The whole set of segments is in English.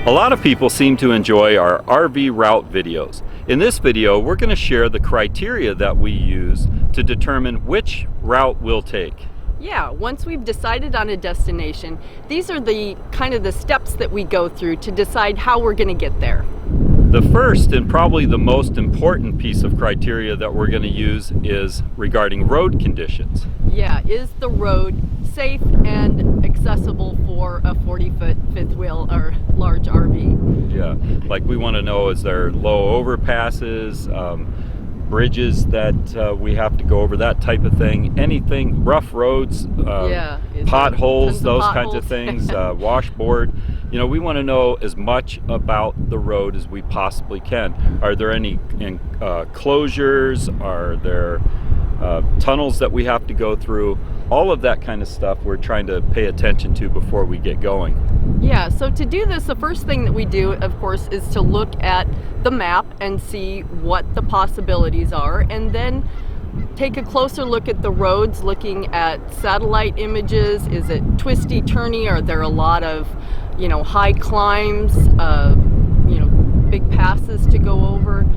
A lot of people seem to enjoy our RV route videos. In this video, we're going to share the criteria that we use to determine which route we'll take. Yeah, once we've decided on a destination, these are the steps that we go through to decide how we're going to get there. The first and probably the most important piece of criteria that we're going to use is regarding road conditions. Yeah, is the road safe and accessible for a 40-foot fifth wheel or large RV? Yeah, like we want to know, is there low overpasses, bridges that we have to go over, that type of thing, anything, rough roads, potholes, those kinds of things, washboard. You know, we want to know as much about the road as we possibly can. Are there any closures? Are there tunnels that we have to go through? All of that kind of stuff we're trying to pay attention to before we get going. Yeah, so to do this, the first thing that we do, of course, is to look at the map and see what the possibilities are, and then take a closer look at the roads, looking at satellite images. Is it twisty, turny? Are there a lot of, high climbs, big passes to go over?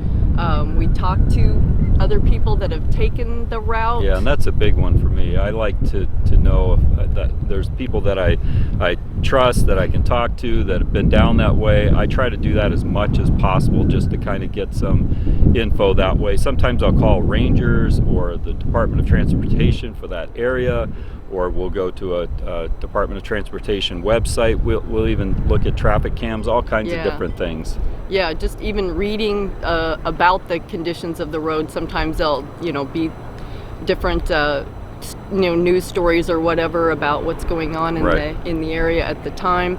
We talk to other people that have taken the route. Yeah, and that's a big one for me. I like to know that there's people that I trust, that I can talk to, that have been down that way. I try to do that as much as possible just to kind of get some info that way. Sometimes I'll call rangers or the Department of Transportation for that area, or we'll go to a Department of Transportation website. We'll even look at traffic cams, all kinds of different things. Yeah, just even reading about the conditions of the road. Sometimes they'll, be different, news stories or whatever about what's going on in the area at the time.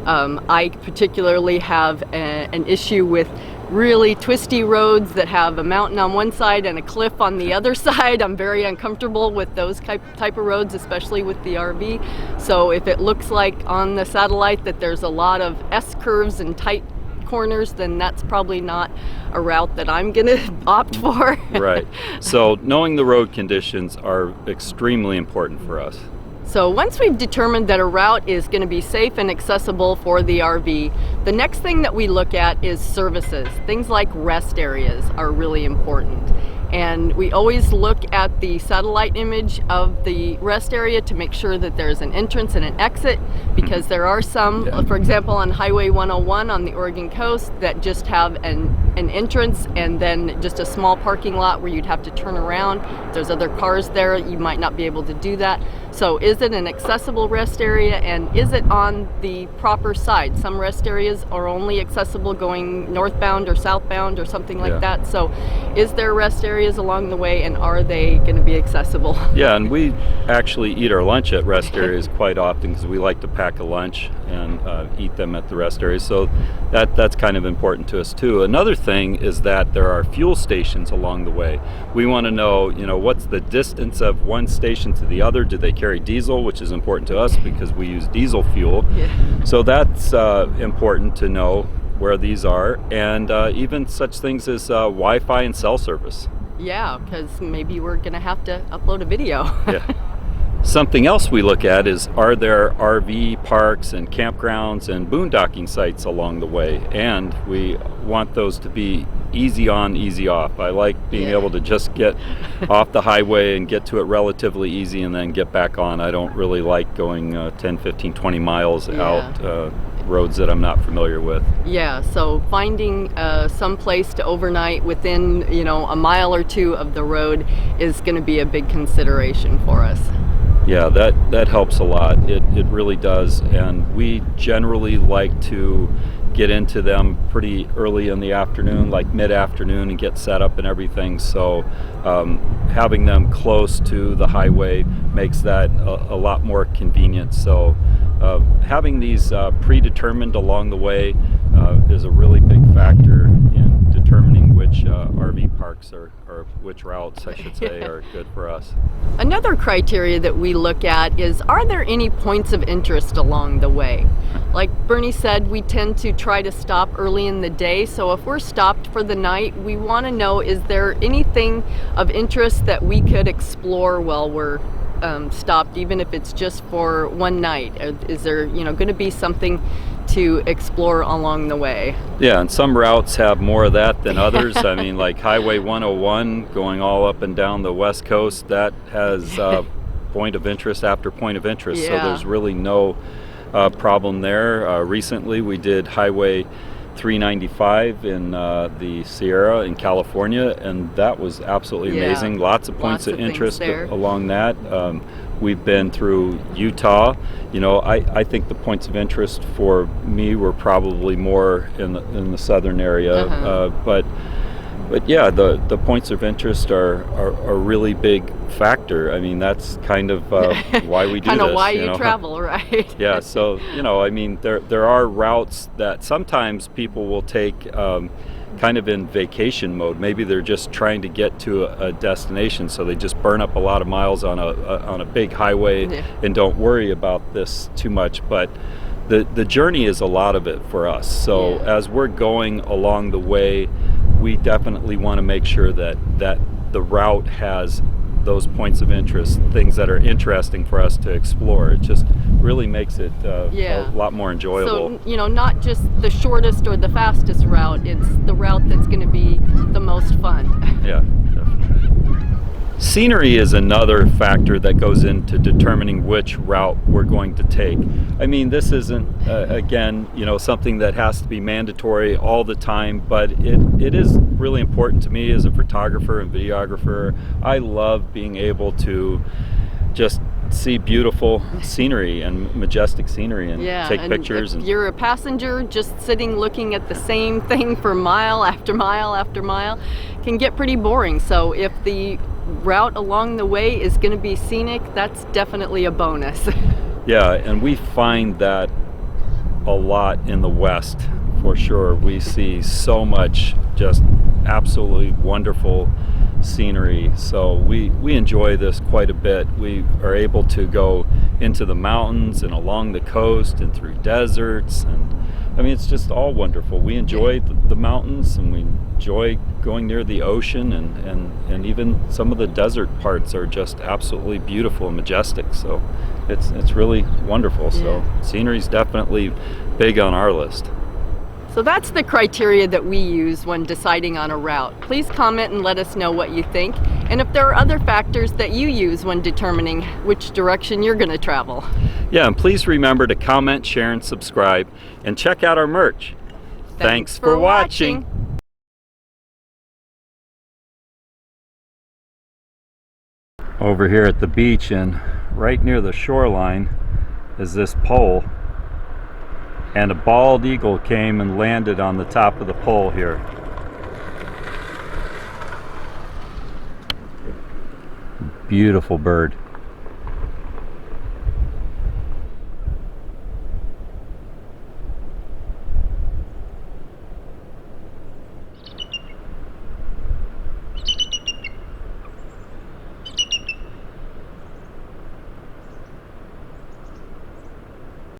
I particularly have an issue with really twisty roads that have a mountain on one side and a cliff on the other side. I'm very uncomfortable with those type of roads, especially with the RV. So if it looks like on the satellite that there's a lot of S-curves and tight corners, then that's probably not a route that I'm gonna opt for. Right. So knowing the road conditions are extremely important for us. So once we've determined that a route is going to be safe and accessible for the RV, the next thing that we look at is services. Things like rest areas are really important. And we always look at the satellite image of the rest area to make sure that there's an entrance and an exit, because there are some, for example, on Highway 101 on the Oregon coast, that just have an entrance and then just a small parking lot where you'd have to turn around. If there's other cars there, you might not be able to do that. So is it an accessible rest area, and is it on the proper side? Some rest areas are only accessible going northbound or southbound or something like that. So is there rest areas along the way, and are they going to be accessible? Yeah, and we actually eat our lunch at rest areas quite often, because we like to pack a lunch and eat them at the rest areas. So that's kind of important to us too. Another thing is that there are fuel stations along the way. We want to know, what's the distance of one station to the other? Do they carry diesel, which is important to us because we use diesel fuel. So that's important to know where these are, and even such things as Wi-Fi and cell service. Yeah, because maybe we're going to have to upload a video. Something else we look at is, are there RV parks and campgrounds and boondocking sites along the way? And we want those to be easy on, easy off. I like being able to just get off the highway and get to it relatively easy and then get back on. I don't really like going 10, 15, 20 miles out roads that I'm not familiar with. Yeah, so finding some place to overnight within, a mile or two of the road is going to be a big consideration for us. Yeah, that helps a lot. It really does, and we generally like to get into them pretty early in the afternoon, like mid-afternoon, and get set up and everything. So having them close to the highway makes that a lot more convenient. So having these predetermined along the way is a really big factor in determining which RV parks or which routes, I should say, are good for us. Another criteria that we look at is, are there any points of interest along the way? Like Bernie said, we tend to try to stop early in the day. So if we're stopped for the night, we want to know, is there anything of interest that we could explore while we're stopped, even if it's just for one night? Is there, going to be something to explore along the way. Yeah, and some routes have more of that than others. I mean, like Highway 101 going all up and down the West Coast, that has point of interest after point of interest. So Yeah. there's really no problem there. Recently, we did Highway 395 in the Sierra in California, and that was absolutely Yeah. amazing. Lots of points Lots of of things interest there. along that. We've been through Utah. You know, I think the points of interest for me were probably more in the southern area, but yeah, the points of interest are a really big factor. I mean, that's kind of why we do kind of this. why you you know? travel, right? Yeah, so you know, I mean, there are routes that sometimes people will take kind of in vacation mode. Maybe they're just trying to get to a destination, so they just burn up a lot of miles on a big highway Yeah. and don't worry about this too much. But the journey is a lot of it for us. So Yeah. as we're going along the way, we definitely want to make sure that the route has those points of interest, things that are interesting for us to explore. It just really makes it Yeah. a lot more enjoyable. So, you know, not just the shortest or the fastest route, it's the route that's going to be the most fun. Yeah, definitely. Scenery is another factor that goes into determining which route we're going to take. I mean, this isn't, again, you know, something that has to be mandatory all the time, but it is really important to me as a photographer and videographer. I love being able to just see beautiful scenery and majestic scenery and Yeah, take and pictures. if you're a passenger just sitting looking at the same thing for mile after mile after mile, can get pretty boring. So if the route along the way is going to be scenic, that's definitely a bonus. Yeah, and we find that a lot in the West, for sure. We see so much just absolutely wonderful scenery, so we enjoy this quite a bit. We are able to go into the mountains and along the coast and through deserts, and I mean, it's just all wonderful. We enjoy the mountains, and we enjoy going near the ocean, and even some of the desert parts are just absolutely beautiful and majestic. So it's really wonderful. So scenery's definitely big on our list. So that's the criteria that we use when deciding on a route. Please comment and let us know what you think, and if there are other factors that you use when determining which direction you're going to travel. Yeah, and please remember to comment, share, and subscribe, and check out our merch. Thanks for watching. Over here at the beach and right near the shoreline is this pole, and a bald eagle came and landed on the top of the pole here. Beautiful bird.